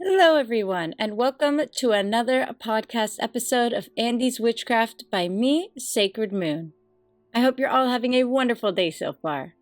Hello, everyone, and welcome to another podcast episode of Andy's Witchcraft by me, Sacred Moon. I hope you're all having a wonderful day so far.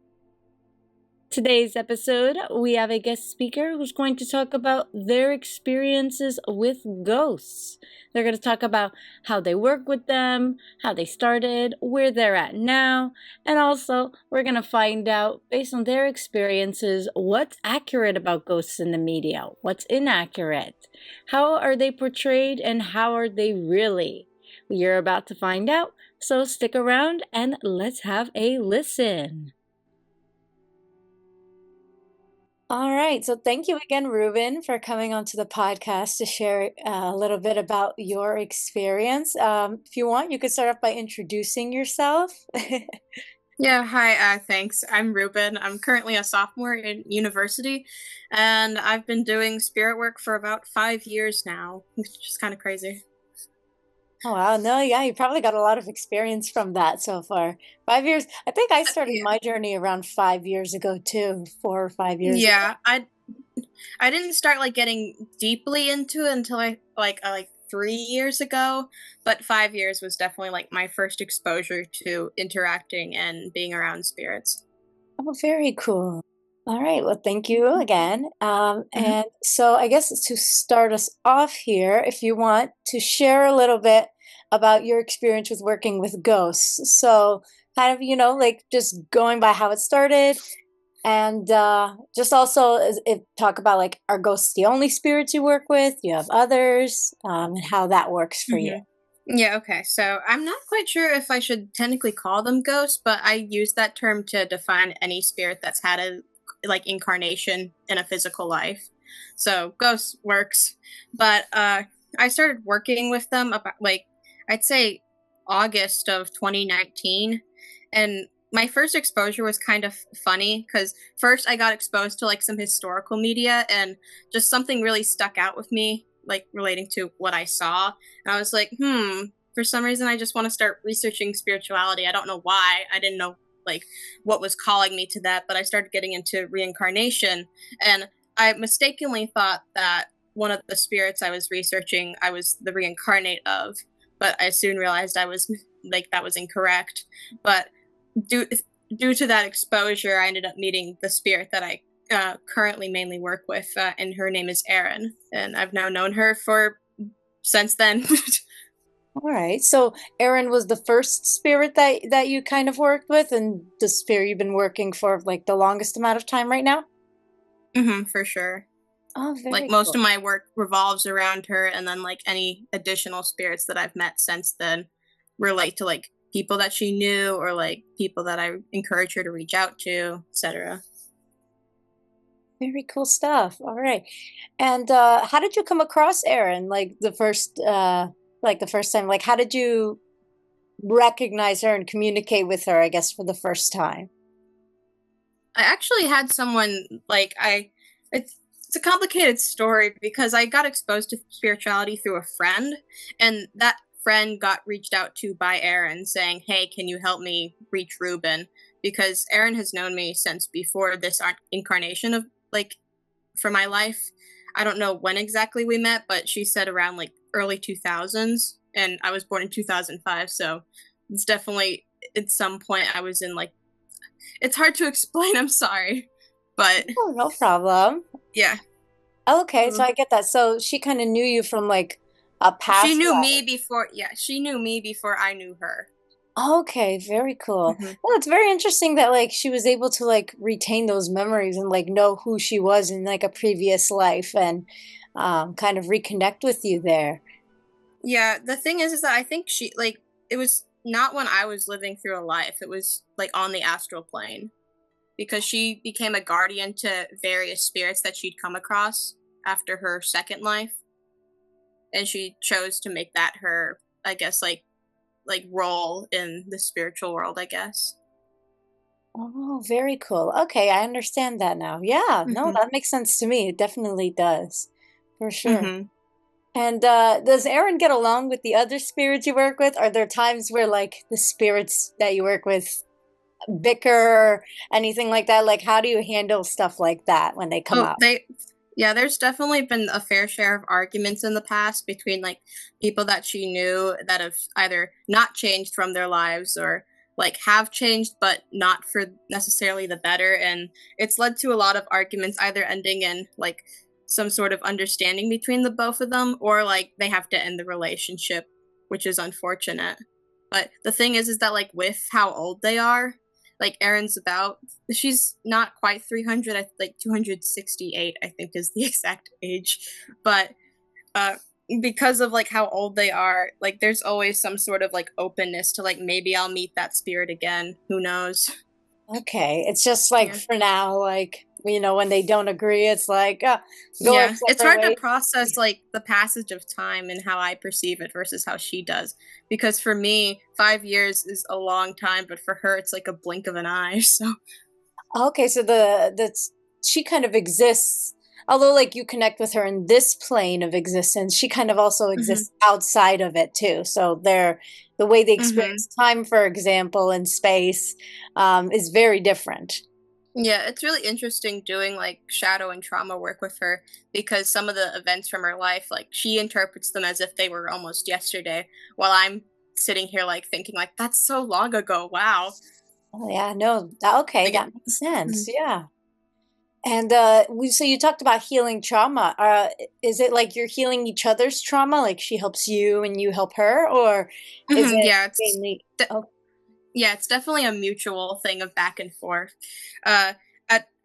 Today's episode, we have a guest speaker who's going to talk about their experiences with ghosts. They're going to talk about how they work with them, how they started, where they're at now, and also we're going to find out, based on their experiences, what's accurate about ghosts in the media, what's inaccurate, how are they portrayed, and how are they really. You're about to find out, so stick around and let's have a listen. All right. So thank you again, Reuben, for coming onto the podcast to share a little bit about your experience. If you want, you could start off by introducing yourself. Yeah, hi, thanks. I'm Reuben. I'm currently a sophomore in university, and I've been doing spirit work for about 5 years now, which is kind of crazy. Oh, wow. No, yeah, you probably got a lot of experience from that so far. 5 years. I think I started Yeah, my journey around 5 years ago, too, 4 or 5 years ago. yeah. I didn't start like getting deeply into it until I like 3 years ago, but 5 years was definitely like my first exposure to interacting and being around spirits. Oh, very cool. All right. Well, thank you again. Mhm. And so I guess to start us off here, if you want to share a little bit about your experience with working with ghosts. So kind of, like just going by how it started and just also talk about like, are ghosts the only spirits you work with? Do you have others? And how that works for you. Mhm. Yeah, okay. So I'm not quite sure if I should technically call them ghosts, but I use that term to define any spirit that's had a like incarnation in a physical life. So ghosts works. But I started working with them about like I'd say August of 2019, and my first exposure was kind of funny cuz first I got exposed to like some historical media and just something really stuck out with me like relating to what I saw. And I was like, for some reason, I just want to start researching spirituality. I don't know why. I didn't know like what was calling me to that, but I started getting into reincarnation. And I mistakenly thought that one of the spirits I was researching, I was the reincarnate of. But I soon realized I was like, that was incorrect. But due, due to that exposure, I ended up meeting the spirit that I currently mainly work with, and her name is Erin, and I've now known her for since then. All right. So Aaron was the first spirit that you kind of worked with, and the spirit you've been working for like the longest amount of time right now? For sure. Oh, Like very most cool. of my work revolves around her, and then like any additional spirits that I've met since then relate to like people that she knew or like people that I encourage her to reach out to, etc. Very cool stuff. All right. And how did you come across Aaron? Like the first time, like how did you recognize her and communicate with her, I guess, for the first time? I actually had someone like I it's a complicated story because I got exposed to spirituality through a friend, and that friend got reached out to by Aaron saying, "Hey, can you help me reach Reuben?" Because Aaron has known me since before this incarnation of like for my life. I don't know when exactly we met, but she said around like early 2000s, and I was born in 2005, so it's definitely at some point I was in like it's hard to explain, I'm sorry. But Oh, no problem. yeah. Okay, so Mhm. I get that. So she kind of knew you from like a She past knew me life. before yeah, she knew me before I knew her. Okay, very cool. Mhm. Well, it's very interesting that like she was able to like retain those memories and like know who she was in like a previous life and kind of reconnect with you there. Yeah, the thing is that I think she like it was not when I was living through a life. It was like on the astral plane because she became a guardian to various spirits that she'd come across after her second life, and she chose to make that her I guess like role in the spiritual world, I guess. Oh, very cool. Okay, I understand that now. Yeah, no, Mhm. that makes sense to me. It definitely does, for sure. Mhm. And does Aaron get along with the other spirits you work with? Are there times where like the spirits that you work with bicker or anything like that? Like, how do you handle stuff like that when they come Oh, up? Yeah, there's definitely been a fair share of arguments in the past between like people that she knew that have either not changed from their lives or like have changed but not for necessarily the better, and it's led to a lot of arguments either ending in like some sort of understanding between the both of them or like they have to end the relationship, which is unfortunate. But the thing is that like with how old they are, like Erin's about she's not quite 300, like 268 I think is the exact age. But uh because of like how old they are, like there's always some sort of like openness to like maybe I'll meet that spirit again, who knows. Okay, it's just like Yeah. for now, like when they don't agree, it's like go our Yeah, it's separate hard to ways. process like the passage of time and how I perceive it versus how she does, because for me 5 years is a long time, but for her it's like a blink of an eye. So Okay, so that's she kind of exists, although like you connect with her in this plane of existence, she kind of also mhm. exists outside of it too. So the way they Mhm. experience time, for example, and space, is very different. Yeah, it's really interesting doing like shadow and trauma work with her because some of the events from her life, like she interprets them as if they were almost yesterday, while I'm sitting here like thinking like that's so long ago. Wow. Oh yeah, no, okay, Like it, that makes sense. mhm. Yeah. And so you talked about healing trauma. Is it like you're healing each other's trauma, like she helps you and you help her, or is Mhm, it yeah, it's mainly? de- Oh, yeah, it's definitely a mutual thing of back and forth. Uh,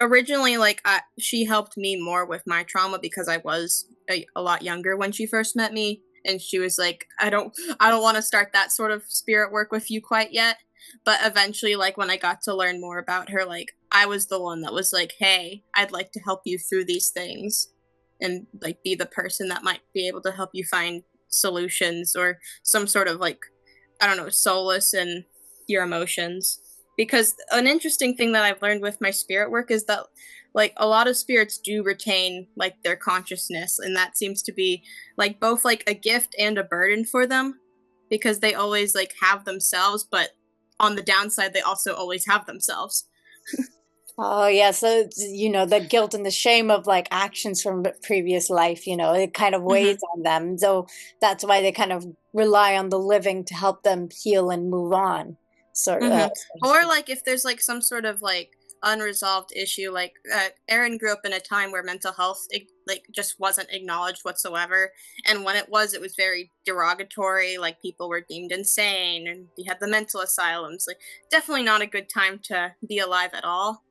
originally, like she helped me more with my trauma because I was a lot younger when she first met me, and she was like, I don't want to start that sort of spirit work with you quite yet." But eventually, like when I got to learn more about her, like I was the one that was like, "Hey, I'd like to help you through these things," and like be the person that might be able to help you find solutions or some sort of like I don't know, solace in your emotions. Because an interesting thing that I've learned with my spirit work is that like a lot of spirits do retain like their consciousness, and that seems to be like both like a gift and a burden for them because they always like have themselves, but on the downside they also always have themselves. oh yeah. So the guilt and the shame of like actions from previous life. It kind of weighs Mhm. on them. So that's why they kind of rely on the living to help them heal and move on. So to Or speak. like if there's like some sort of like unresolved issue, like Aaron grew up in a time where mental health like just wasn't acknowledged whatsoever, and when it was very derogatory. Like people were deemed insane, and we had the mental asylums. Like definitely not a good time to be alive at all.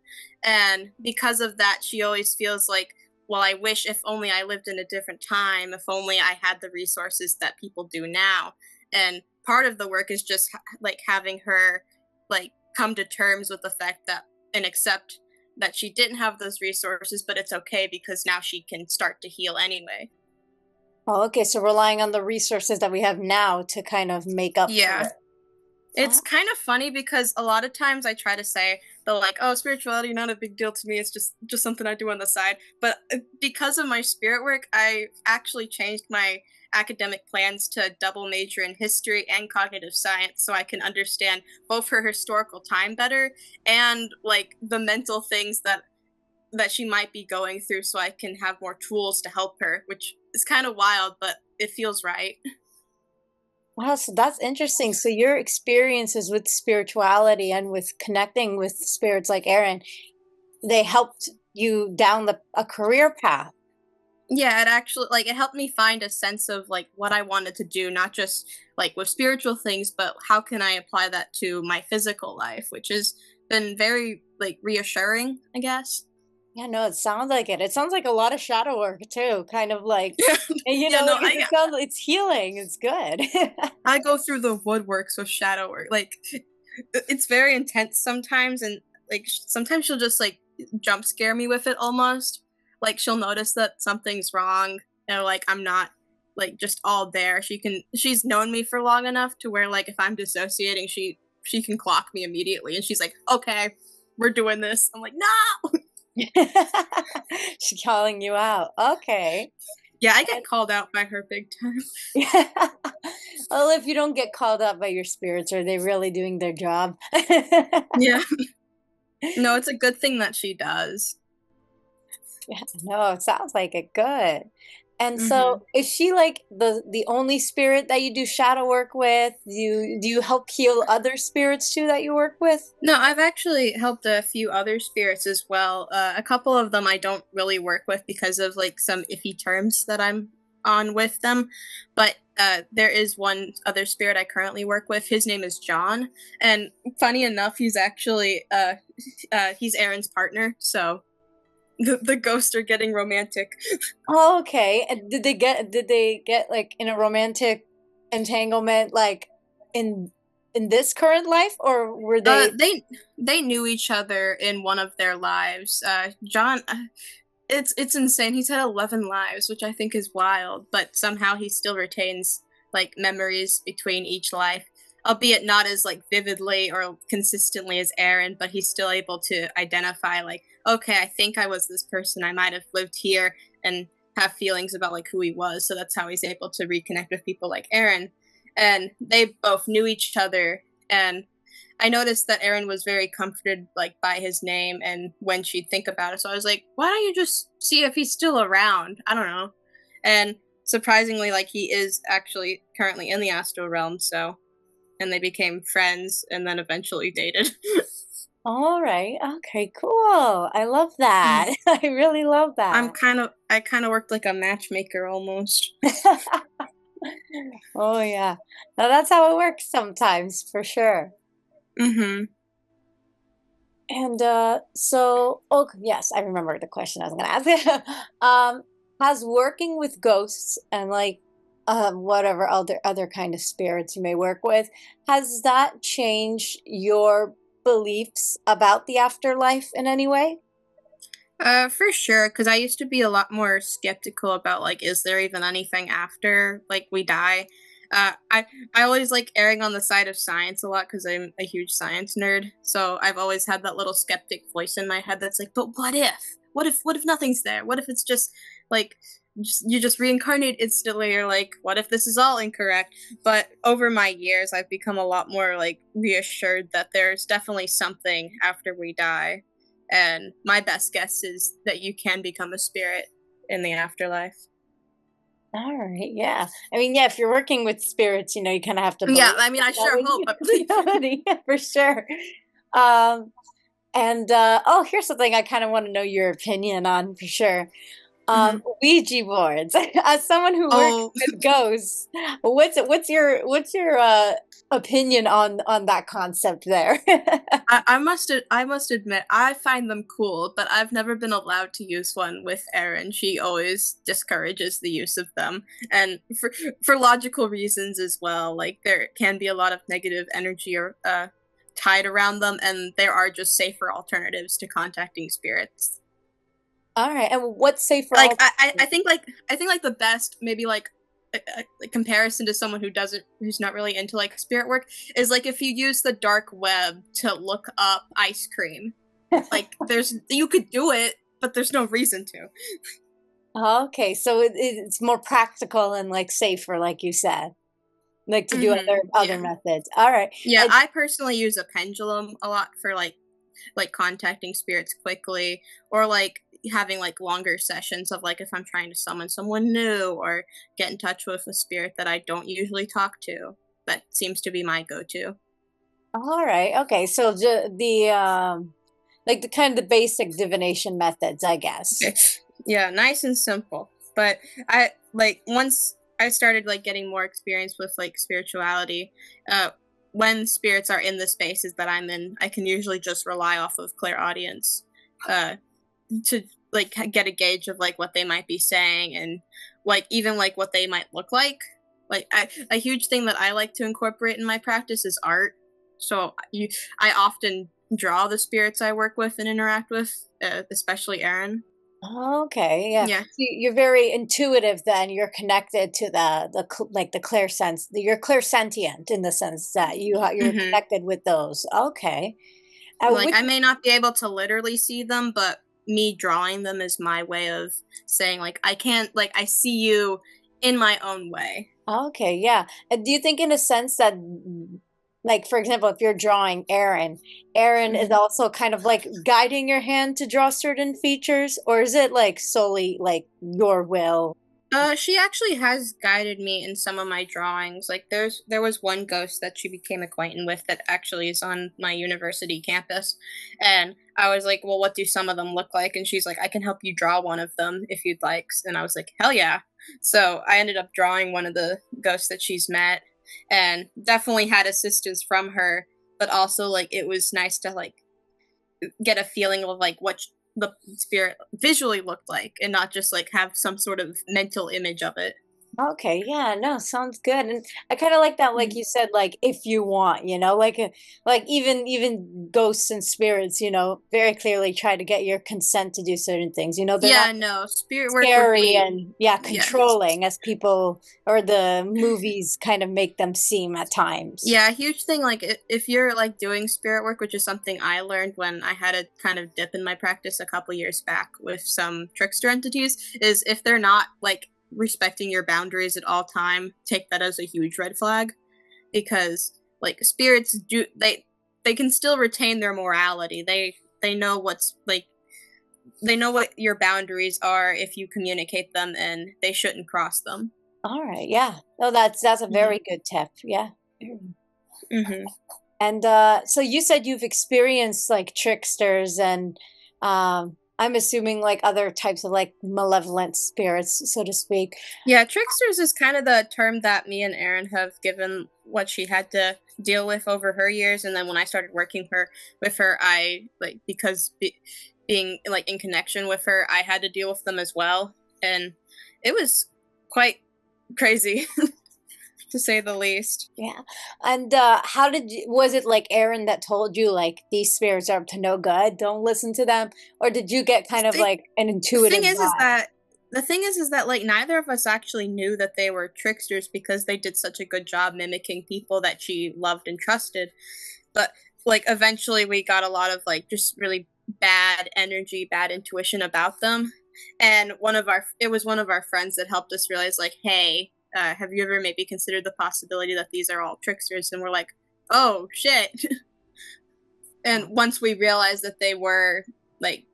And because of that, she always feels like, well, I wish if only I lived in a different time, if only I had the resources that people do now. And part of the work is just like having her like come to terms with the fact that and accept that she didn't have those resources, but it's okay because now she can start to heal anyway. Oh, okay. So relying on the resources that we have now to kind of make up for Yeah. it. It's Oh, kind of funny because a lot of times I try to say they're like, "Oh, spirituality not a big deal to me. It's just something I do on the side." But because of my spirit work, I actually changed my academic plans to double major in history and cognitive science so I can understand both her historical time better and like the mental things that she might be going through so I can have more tools to help her, which is kind of wild, but it feels right. wow. So that's interesting. So your experiences with spirituality and with connecting with spirits like Aaron, they helped you down a career path. Yeah, it actually like it helped me find a sense of like what I wanted to do, not just like with spiritual things, but how can I apply that to my physical life, which has been very like reassuring, I guess. Yeah, no, it sounds like it. It sounds like a lot of shadow work too. Kind of like, Yeah, yeah, no, like it sounds it's healing. It's good. I go through the woodworks with shadow work. Like it's very intense sometimes, and like sometimes she'll just like jump scare me with it almost. Like she'll notice that something's wrong, and like I'm not like just all there. She's known me for long enough to where like if I'm dissociating, she can clock me immediately, and she's like, "Okay, we're doing this." I'm like, "No." She's calling you out. Okay. Yeah, I get And called out by her big time. well, if you don't get called out by your spirits, are they really doing their job? Yeah. No, it's a good thing that she does. Yeah, no, it sounds like it. Good. And so, Hmm. is she like the only spirit that you do shadow work with? Do you help heal other spirits too that you work with? No, I've actually helped a few other spirits as well. A couple of them I don't really work with because of like some iffy terms that I'm on with them. But there is one other spirit I currently work with. His name is John, and funny enough, he's actually he's Aaron's partner. So the ghosts are getting romantic. Oh, okay. And did they get like in a romantic entanglement like in in this current life, or were they? They knew each other in one of their lives. John, it's insane. He's had 11 lives, which I think is wild, but somehow he still retains like memories between each life, albeit not as like vividly or consistently as Aaron, but he's still able to identify like, okay, I think I was this person. I might have lived here and have feelings about like who he was. So that's how he's able to reconnect with people like Aaron. And they both knew each other, and I noticed that Erin was very comforted like by his name and when she'd think about it. So I was like, why don't you just see if he's still around? I don't know. And surprisingly, like he is actually currently in the astral realm, so and they became friends and then eventually dated. All right. Okay, cool. I love that. I really love that. I kind of worked like a matchmaker almost. Oh yeah. Now that's how it works sometimes, for sure. Mhm. And so, oh yes, I remember the question I was going to ask. Has working with ghosts and like whatever other kind of spirits you may work with, has that changed your beliefs about the afterlife in any way? For sure, because I used to be a lot more skeptical about like, is there even anything after like we die? Uh, I I always like erring on the side of science a lot because I'm a huge science nerd. So I've always had that little skeptic voice in my head that's like, but what if? What if nothing's there? What if it's just like you just reincarnate instantly? Or like, what if this is all incorrect? But over my years, I've become a lot more like reassured that there's definitely something after we die, and my best guess is that you can become a spirit in the afterlife. All right, yeah. I mean, yeah, if you're working with spirits, you kind of have to Yeah, believe I mean, I that sure hope, but reality, for sure. Um, and oh, here's something I kind of want to know your opinion on for sure. Mhm. Ouija boards. As someone who works Oh, with ghosts, what's your opinion on that concept there? I must admit I find them cool, but I've never been allowed to use one with Erin. She always discourages the use of them, and for logical reasons as well. Like there can be a lot of negative energy or tied around them, and there are just safer alternatives to contacting spirits. All right, and what's safe for Like all? I think like the best maybe like a comparison to someone who's not really into like spirit work is like if you use the dark web to look up ice cream. Like there's you could do it, but there's no reason to. Okay, so it's more practical and like safer, like you said, like to do other Yeah. methods. All right, Yeah, and I personally use a pendulum a lot for like contacting spirits quickly, or like having like longer sessions of like if I'm trying to summon someone new or get in touch with a spirit that I don't usually talk to. That seems to be my go-to. all right, okay, so the like the kind of the basic divination methods, I guess. Okay. Yeah, nice and simple. But I like once I started like getting more experience with like spirituality, uh when spirits are in the spaces that I'm in, I can usually just rely off of clairaudience uh to like get a gauge of like what they might be saying, and like even like what they might look like. A huge thing that I like to incorporate in my practice is art. So I often draw the spirits I work with and interact with, especially Erin. Okay, yeah. Yeah. So you're very intuitive then. You're connected to like the clear sense. You're clairsentient in the sense that you're Mhm. connected with those. Okay. Like Which I may not be able to literally see them, but me drawing them is my way of saying like I can't like I see you in my own way. okay, yeah. Do you think in a sense that like for example, if you're drawing Aaron is Mhm. also kind of like guiding your hand to draw certain features, or is it like solely like your will? She actually has guided me in some of my drawings. Like there was one ghost that she became acquainted with that actually is on my university campus. And I was like, "Well, what do some of them look like?" And she's like, "I can help you draw one of them if you'd like." And I was like, "Hell yeah." So, I ended up drawing one of the ghosts that she's met and definitely had assistance from her, but also like it was nice to like get a feeling of like what the spirit visually looked like and not just like have some sort of mental image of it. Okay, yeah, no, sounds good. And I kind of like that, like Mhm. you said, like if you want, like even ghosts and spirits, very clearly try to get your consent to do certain things. They're not Yeah, no, spirit work would scary be and yeah, yes. controlling as people or the movies kind of make them seem at times. Yeah, a huge thing like if you're like doing spirit work, which is something I learned when I had a kind of dip in my practice a couple years back with some trickster entities, is if they're not like respecting your boundaries at all time, take that as a huge red flag because like spirits do they can still retain their morality. They know what's like they know what your boundaries are if you communicate them and they shouldn't cross them. All right, yeah. No, that's a Mhm. very good tip. Yeah. Mhm. And so you said you've experienced like tricksters and I'm assuming like other types of like malevolent spirits, so to speak. Yeah, tricksters is kind of the term that me and Erin have given what she had to deal with over her years, and then when I started working her with her, I like being like in connection with her, I had to deal with them as well, and it was quite crazy to say the least. Yeah. And how did you, was it like Aaron that told you like these spirits are up to no good, don't listen to them? Or did you get kind of Thing, like an the thing intuitive is vibe? that like neither of us actually knew that they were tricksters because they did such a good job mimicking people that she loved and trusted. But like eventually we got a lot of like just really bad energy, bad intuition about them. And it was one of our friends that helped us realize like, hey, have you ever maybe considered the possibility that these are all tricksters? And we're like, oh shit. And once we realized that they were like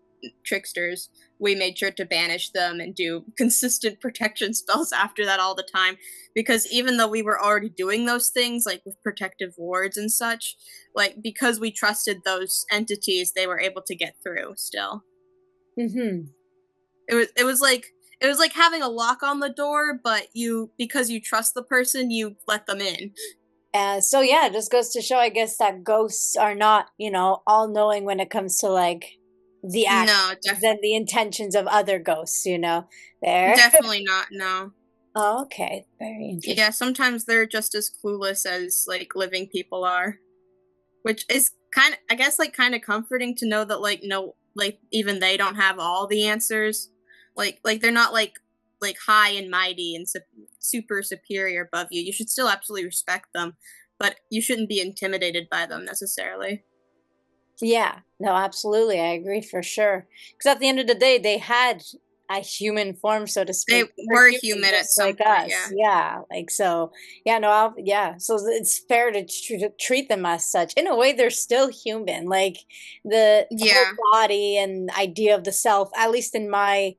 tricksters, we made sure to banish them and do consistent protection spells after that all the time. Because even though we were already doing those things, like with protective wards and such, like because we trusted those entities, they were able to get through still. Mm-hmm. It was like having a lock on the door, but you because you trust the person, you let them in. And so yeah, it just goes to show, I guess, that ghosts are not, all knowing when it comes to like the No, actions and the intentions of other ghosts, there. definitely not. No. Oh, okay. Very Yeah, interesting. sometimes they're just as clueless as like living people are, which is kind of I guess like kind of comforting to know that like no like even they don't have all the answers. Like they're not like high and mighty and super superior above you. You should still absolutely respect them, but you shouldn't be intimidated by them necessarily. Yeah, no, absolutely. I agree for sure. Because at the end of the day, they had a human form, so to They speak. They're were human human at just some like point, us. yeah. Yeah, like so. Yeah, no, yeah. So it's fair to treat them as such. In a way, they're still human. Like the whole Yeah. body and idea of the self, at least in my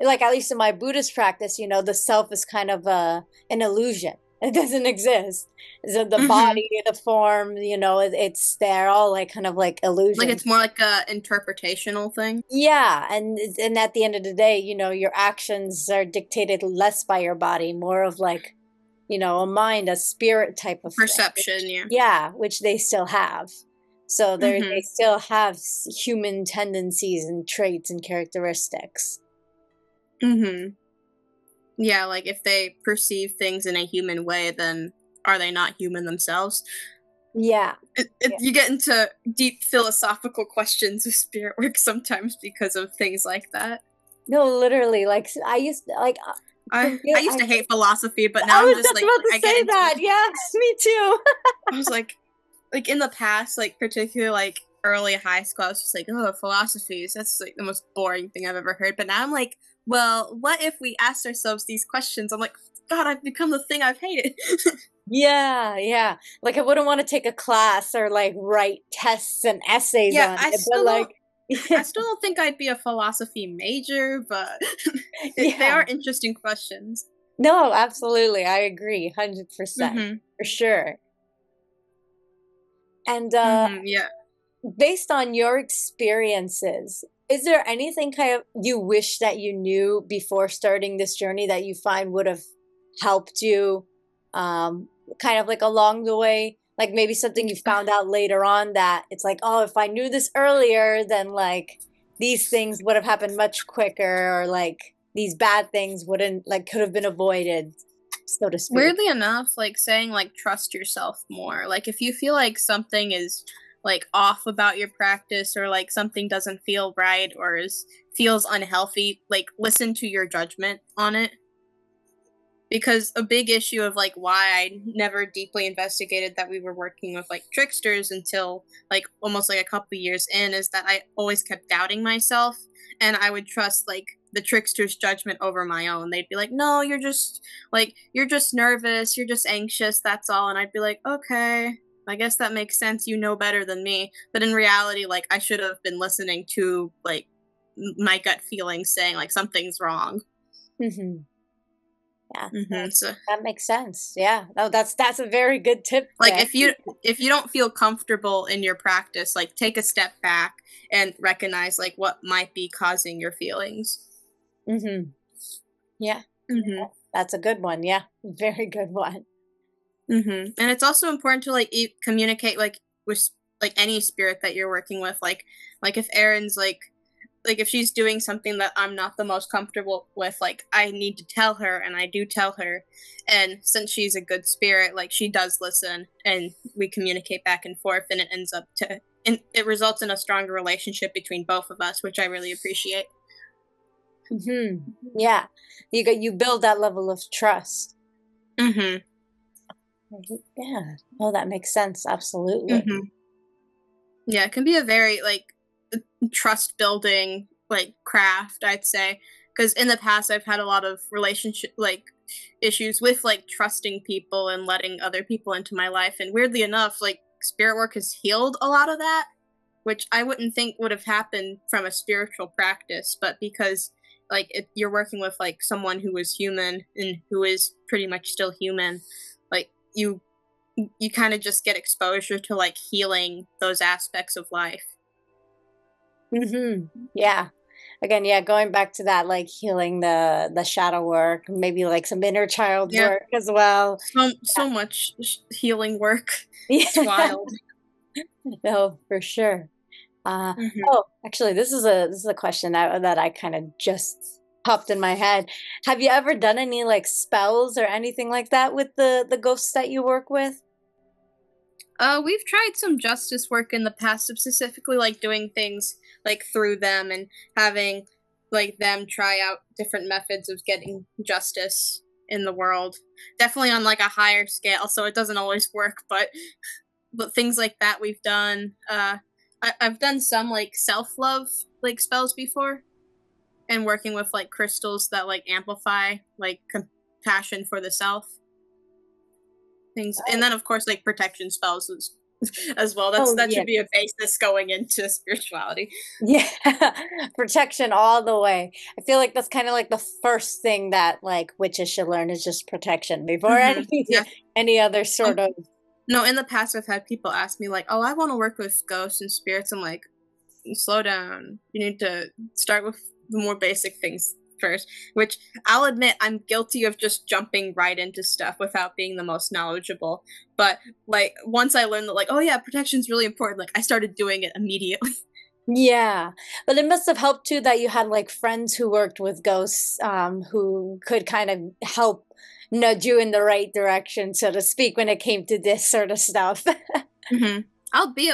Buddhist practice, the self is kind of an illusion. It doesn't exist. So the Mhm. body, the form, it's they're all like kind of like Like illusions. it's more like a interpretational thing. Yeah, and at the end of the day, your actions are dictated less by your body, more of like, a mind, a spirit type of thing. Perception, yeah. Which they still have. So they Mhm. still have human tendencies and traits and characteristics. Mhm. Yeah, like if they perceive things in a human way, then are they not human themselves? Yeah. Yeah. You get into deep philosophical questions of spirit work sometimes because of things like that. No, literally, like I used to, like for I real, used to hate philosophy, but now I I'm was just just like about to I get say into that. it. Yes, me too. I was like in the past, like particularly like early high school, I was just like, oh, philosophies, that's like the most boring thing I've ever heard. But now I'm like, well, what if we asked ourselves these questions? I'm like, God, I've become the thing I've hated. Yeah, yeah. Like I wouldn't want to take a class or like write tests and essays Yeah, on it, but like I still don't think I'd be a philosophy major, but they yeah. are interesting questions. No, absolutely. I agree 100% Mhm. for sure. And Mhm. Yeah. based on your experiences, is there anything kind of you wish that you knew before starting this journey that you find would have helped you um kind of like along the way? Like maybe something you found out later on that it's like, oh, if I knew this earlier, then like these things would have happened much quicker, or like these bad things wouldn't like could have been avoided, so to speak. Weirdly enough, like saying like trust yourself more. Like if you feel like something is like off about your practice or like something doesn't feel right or is feels unhealthy, like listen to your judgment on it. Because a big issue of like why I never deeply investigated that we were working with like tricksters until like almost like a couple years in is that I always kept doubting myself and I would trust like the trickster's judgment over my own. They'd be like, "No, you're just nervous, you're just anxious, that's all." And I'd be like, "Okay, I guess that makes sense. You know better than me." But in reality, like I should have been listening to like my gut feeling saying like something's wrong. Hmm. Yeah, Mhm. So that makes sense. Yeah, no, that's a very good tip like there. if you don't feel comfortable in your practice, like take a step back and recognize like what might be causing your feelings. Hmm. Yeah, Mhm. that's a good one. Yeah, very good one. Mhm. And it's also important to like communicate like with like any spirit that you're working with like if Erin's like if she's doing something that I'm not the most comfortable with, like I need to tell her and I do tell her. And since she's a good spirit, like she does listen and we communicate back and forth and it ends up to and it results in a stronger relationship between both of us, which I really appreciate. Hmm. Yeah, you build that level of trust. Mhm. Mhm. Yeah. Oh, that makes sense. Absolutely. Mhm. Yeah, it can be a very like trust building like craft, I'd say, because in the past I've had a lot of relationship like issues with like trusting people and letting other people into my life, and weirdly enough like spirit work has healed a lot of that, which I wouldn't think would have happened from a spiritual practice, but because you're working with like someone who is human and who is pretty much still human, like you kind of just get exposure to like healing those aspects of life. Hmm. Yeah. Again, yeah, going back to that, like healing the shadow work, maybe like some inner child Yeah, work as well. so much healing work. It's Yeah. wild. No, for sure. Uh, Mhm. oh, actually, this is a question that I kind of just popped in my head. Have you ever done any like spells or anything like that with the ghosts that you work with? We've tried some justice work in the past, specifically like doing things like through them and having like them try out different methods of getting justice in the world. Definitely on like a higher scale, so it doesn't always work, but things like that we've done. I've done some like self love like spells before, and working with like crystals that like amplify like compassion for the self things, and then of course like protection spells as well. Oh That yeah, should be a basis going into spirituality. yeah, protection all the way. I feel like that's kind of like the first thing that like witches should learn is just protection before any Yeah. any other sort of. No, in the past I've had people ask me like, "Oh, I want to work with ghosts and spirits." I'm like, slow down. You need to start with the more basic things first, which I'll admit I'm guilty of just jumping right into stuff without being the most knowledgeable. But like once I learned that like, oh yeah, protection's really important, like I started doing it immediately. Yeah, but it must have helped too that you had like friends who worked with ghosts, who could kind of help nudge you in the right direction, so to speak, when it came to this sort of stuff. Mhm. I'll be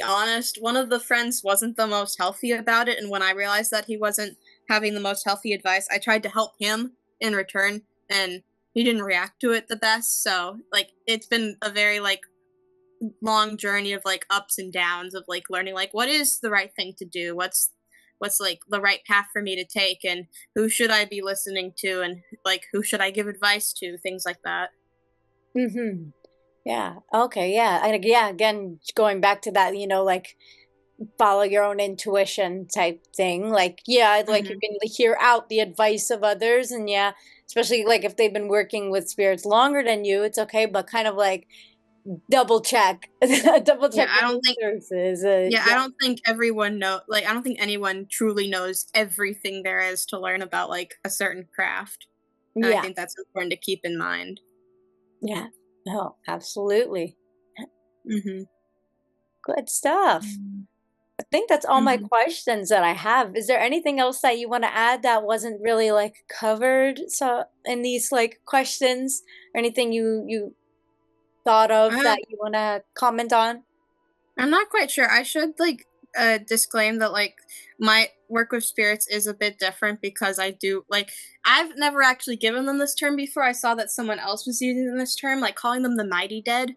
honest, one of the friends wasn't the most healthy about it, and when I realized that he wasn't having the most healthy advice, I tried to help him in return, and he didn't react to it the best. So, like it's been a very like long journey of like ups and downs of like learning like what is the right thing to do, what's like the right path for me to take, and who should I be listening to, and like who should I give advice to, things like that. Mm-hmm. Yeah. Okay. Yeah. And yeah, again, going back to that, like follow your own intuition type thing. Like, yeah, like you Hmm. can hear out the advice of others. And yeah, especially like if they've been working with spirits longer than you, it's okay. But kind of like double check, double Yeah, check I your don't think. sources. Yeah, I Yeah. don't think everyone know. Like, I don't think anyone truly knows everything there is to learn about like a certain craft, and I Yeah. think that's important to keep in mind. Yeah. No, absolutely. Hmm. Good stuff. I think that's all my Hmm. questions that I have. Is there anything else that you want to add that wasn't really like covered so in these like questions, or anything you thought of Uh, that you want to comment on? I'm not quite sure. I should like disclaim that like my work with spirits is a bit different because I do like I've never actually given them this term before. I saw that someone else was using this term, like calling them the mighty dead,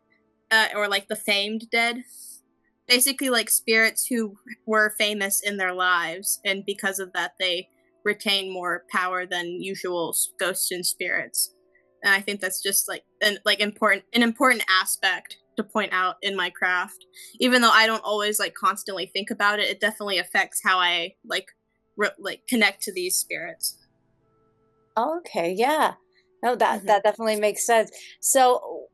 or like the famed dead. Basically, like spirits who were famous in their lives, and because of that, they retain more power than usual ghosts and spirits. And I think that's just like an important aspect to point out in my craft. Even though I don't always like constantly think about it, it definitely affects how I like connect to these spirits. Okay, yeah. No, that Hmm. definitely makes sense. So,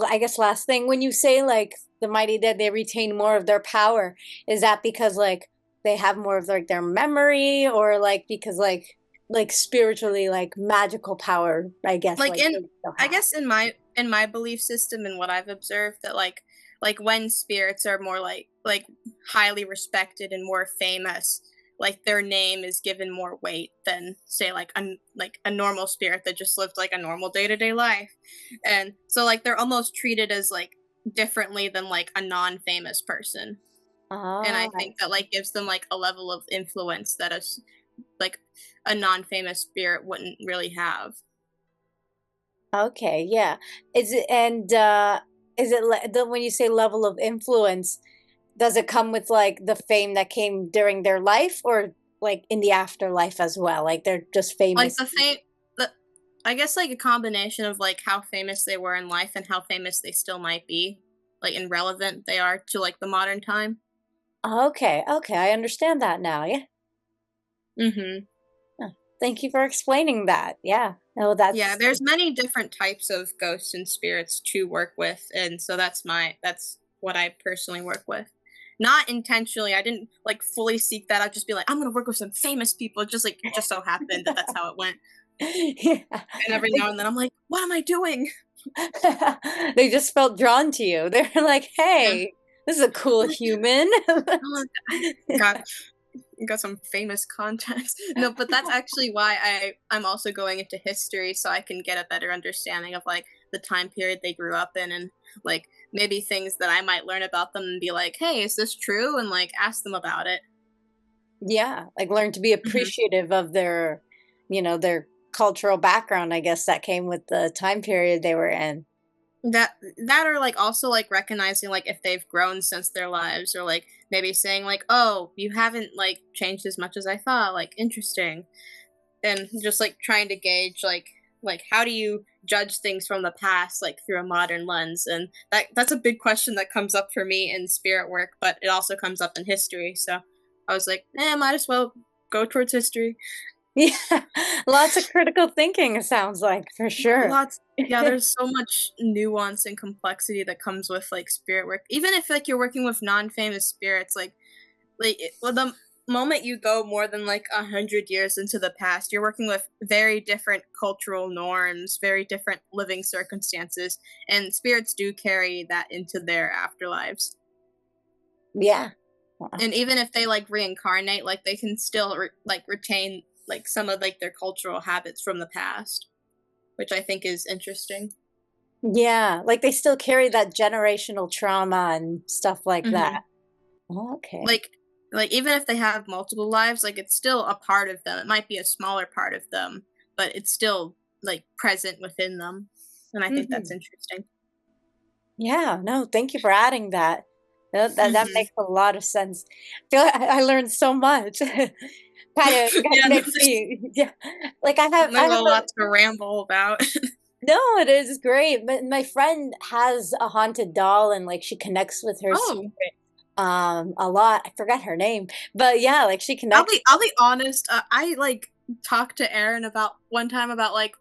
I guess last thing, when you say like the mighty dead, they retain more of their power, is that because like they have more of like their memory, or like because like spiritually like magical power, I guess Like like in they still I have. guess in my belief system and what I've observed, that like when spirits are more like highly respected and more famous, like their name is given more weight than say like a normal spirit that just lived like a normal day-to-day life. And so like they're almost treated as like differently than like a non-famous person. And Ah, I think that like gives them like a level of influence that like a non-famous spirit wouldn't really have. okay, yeah. Is it and is it when you say level of influence, does it come with like the fame that came during their life, or like in the afterlife as well? Like they're just Like famous. the I guess like a combination of like how famous they were in life and how famous they still might be, like and relevant they are to like the modern time. Okay, okay, I understand that now. Yeah. Mhm. Huh. Thank you for explaining that. Yeah. No, Yeah, that's there's many different types of ghosts and spirits to work with, and so that's what I personally work with. Not intentionally. I didn't like fully seek that. I'd just be like, I'm gonna work with some famous people. Just so happened that that's how it went. yeah. And every now and then I'm like, what am I doing? They just felt drawn to you. They're like, Yeah. "Hey, this is a cool I'm like, human." oh, God, got some famous contacts. No, but that's actually why I'm also going into history so I can get a better understanding of like the time period they grew up in, and like maybe things that I might learn about them and be like, "Hey, is this true?" and like ask them about it. Yeah, like learn to be Hmm. appreciative of their cultural background, I guess that came with the time period they were in. That that or like also like recognizing like if they've grown since their lives, or like maybe saying like, "Oh, you haven't like changed as much as I thought." Like interesting. And just like trying to gauge like how do you judge things from the past like through a modern lens, and that's a big question that comes up for me in spirit work, but it also comes up in history. So I was like, might as well go towards history. Yeah, lots of critical thinking, it sounds like, for sure. Lots. Yeah, there's so much nuance and complexity that comes with like spirit work, even if like you're working with non-famous spirits. Well, the moment you go more than like 100 years into the past, you're working with very different cultural norms, very different living circumstances, and spirits do carry that into their afterlives. Yeah. And even if they like reincarnate, like they can still like retain like some of like their cultural habits from the past, which I think is interesting. Yeah, like they still carry that generational trauma and stuff like that. Hmm. Okay. like like even if they have multiple lives, like it's still a part of them. It might be a smaller part of them, but it's still like present within them, and I think that's Mhm. interesting. Yeah, no, thank you for adding that. That Mhm. makes a lot of sense. I feel like I learned so much. Kinda Yeah, no, makes me yeah. Like I there's a have a lot to ramble about. no, it is great, but my friend has a haunted doll and, like, she connects with her Oh. spirit, a lot. I forgot her name, but yeah, like, she I'll connects. be I'll be honest, I, like, talked to Erin about one time about, like,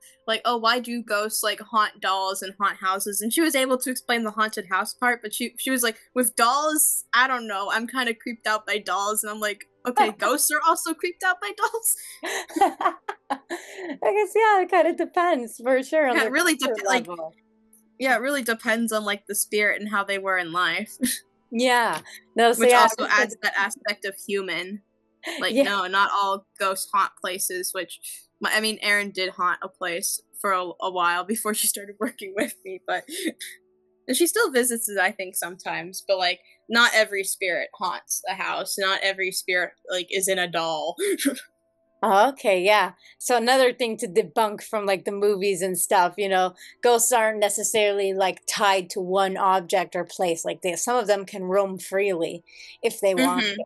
"Oh, why do ghosts, like, haunt dolls and haunt houses?" And she was able to explain the haunted house part, but she was like, "With dolls, I don't know, I'm kinda creeped out by dolls," and I'm like, "Okay, ghosts are also creeped out by dolls?" I guess, yeah, it kinda depends for sure on Yeah, their it really comfort like, level. yeah, it really depends on, like, the spirit and how they were in life, Yeah. No, so which yeah, also adds that aspect of human. Like, yeah. no, not all ghosts haunt places, which I mean, Erin did haunt a place for a while before she started working with me, but and she still visits it, I think, sometimes, but like, not every spirit haunts the house. Not every spirit like is in a doll. Oh, okay, yeah. So another thing to debunk from like the movies and stuff, ghosts aren't necessarily like tied to one object or place. Like some of them can roam freely if they want Hmm. to.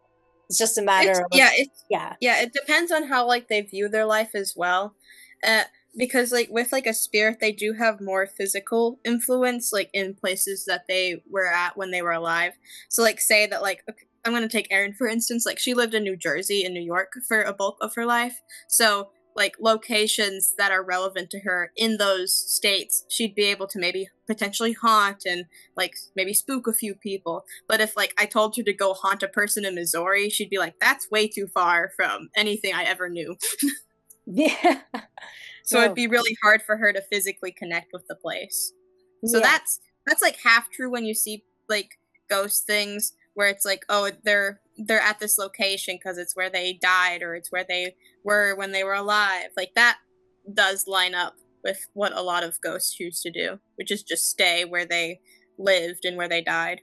It's just a matter of yeah. Yeah, it depends on how like they view their life as well. Uh, because like with like a spirit, they do have more physical influence, like in places that they were at when they were alive. So like say that like okay, I'm gonna take Erin for instance. Like she lived in New Jersey and New York for a bulk of her life. So like locations that are relevant to her in those states, she'd be able to maybe potentially haunt and like maybe spook a few people. But if like I told her to go haunt a person in Missouri, she'd be like, "That's way too far from anything I ever knew." Yeah. So it'd No. be really hard for her to physically connect with the place. So Yeah. that's like half true when you see like ghost things where it's like, oh, they're at this location because it's where they died or it's where they were when they were alive. Like that does line up with what a lot of ghosts choose to do, which is just stay where they lived and where they died.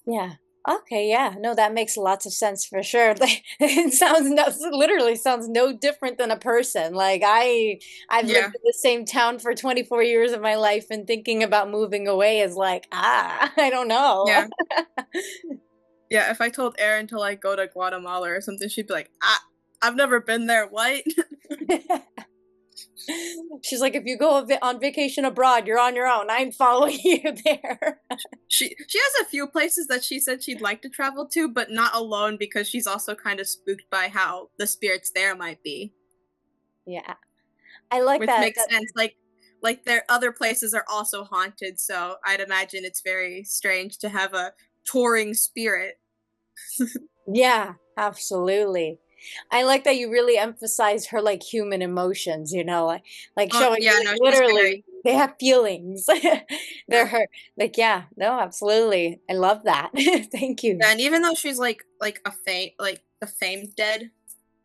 Yeah. Okay, yeah. No, that makes lots of sense for sure. Like it sounds no, literally sounds no different than a person. Like I've lived Yeah. in the same town for 24 years of my life and thinking about moving away is like, I don't know. Yeah. Yeah, if I told Erin to like go to Guatemala or something, she'd be like, I've never been there. What? She's like, if you go on vacation abroad, you're on your own. I'm following you there. She has a few places that she said she'd like to travel to, but not alone because she's also kind of spooked by how the spirits there might be, Yeah. I like which that. makes sense. Like their other places are also haunted, so I'd imagine it's very strange to have a touring spirit. Yeah, absolutely. I like that you really emphasize her like human emotions, like Oh showing yeah, you like no, she's literally very they have feelings. They're yeah. her like yeah, no, absolutely. I love that. Thank you. Yeah, and even though she's like a famed dead,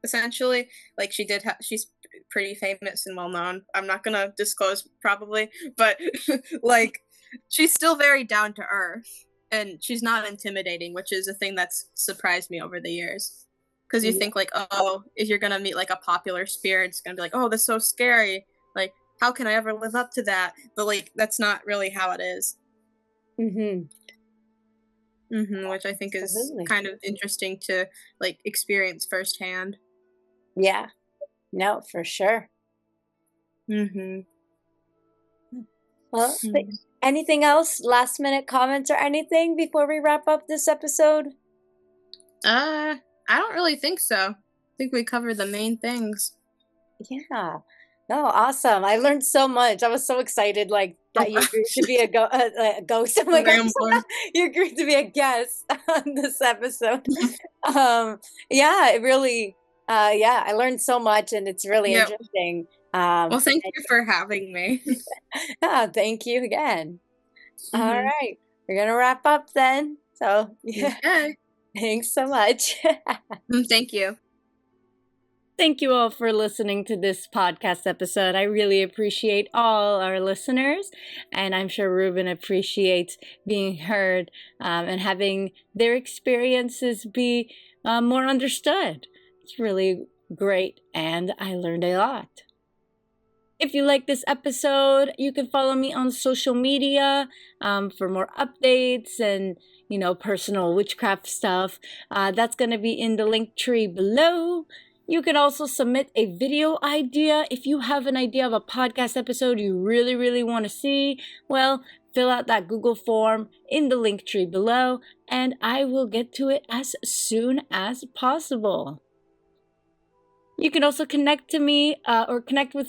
essentially, like she's pretty famous and well known. I'm not gonna disclose probably, but like she's still very down to earth, and she's not intimidating, which is a thing that's surprised me over the years. Because you Yeah. think like, oh, if you're gonna meet like a popular spirit, it's gonna be like, oh, that's so scary. Like, how can I ever live up to that? But like, that's not really how it is. Mhm. Which I think is Absolutely. kind of interesting to like experience firsthand. Yeah. No, for sure. Mm-hmm. Well, anything else? Last minute comments or anything before we wrap up this episode? I don't really think so. I think we covered the main things. Yeah. No, awesome. I learned so much. I was so excited, like Oh, that you agreed to be a ghost. Oh my gosh, rambling. you agreed to be a guest on this episode. Um, yeah, it really, yeah, I learned so much, and it's really Yeah. interesting. Well, thank And, you for having me. thank you again. All Hmm. right, we're gonna wrap up then. So, yeah, Okay. thanks so much. Thank you. Thank you all for listening to this podcast episode. I really appreciate all our listeners, and I'm sure Reuben appreciates being heard and having their experiences be more understood. It's really great, and I learned a lot. If you like this episode, you can follow me on social media for more updates and, personal witchcraft stuff. That's going to be in the link tree below. You can also submit a video idea. If you have an idea of a podcast episode you really, really want to see, well, fill out that Google form in the link tree below, and I will get to it as soon as possible. You can also connect with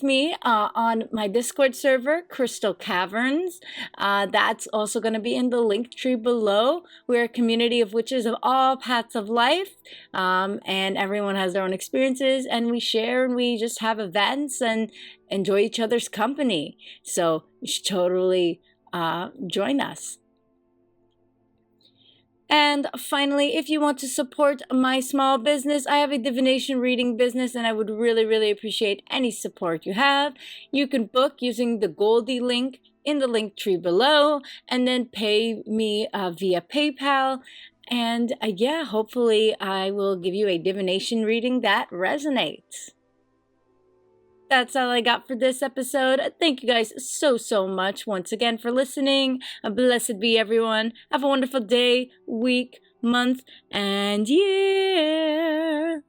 me on my Discord server, Crystal Caverns. That's also going to be in the link tree below. We're a community of witches of all paths of life, and everyone has their own experiences, and we share and we just have events and enjoy each other's company. So you should totally join us. And finally, if you want to support my small business, I have a divination reading business, and I would really, really appreciate any support you have. You can book using the Goldie link in the link tree below, and then pay me via PayPal. And hopefully I will give you a divination reading that resonates. That's all I got for this episode. Thank you guys so much once again for listening. Blessed be everyone. Have a wonderful day, week, month, and year.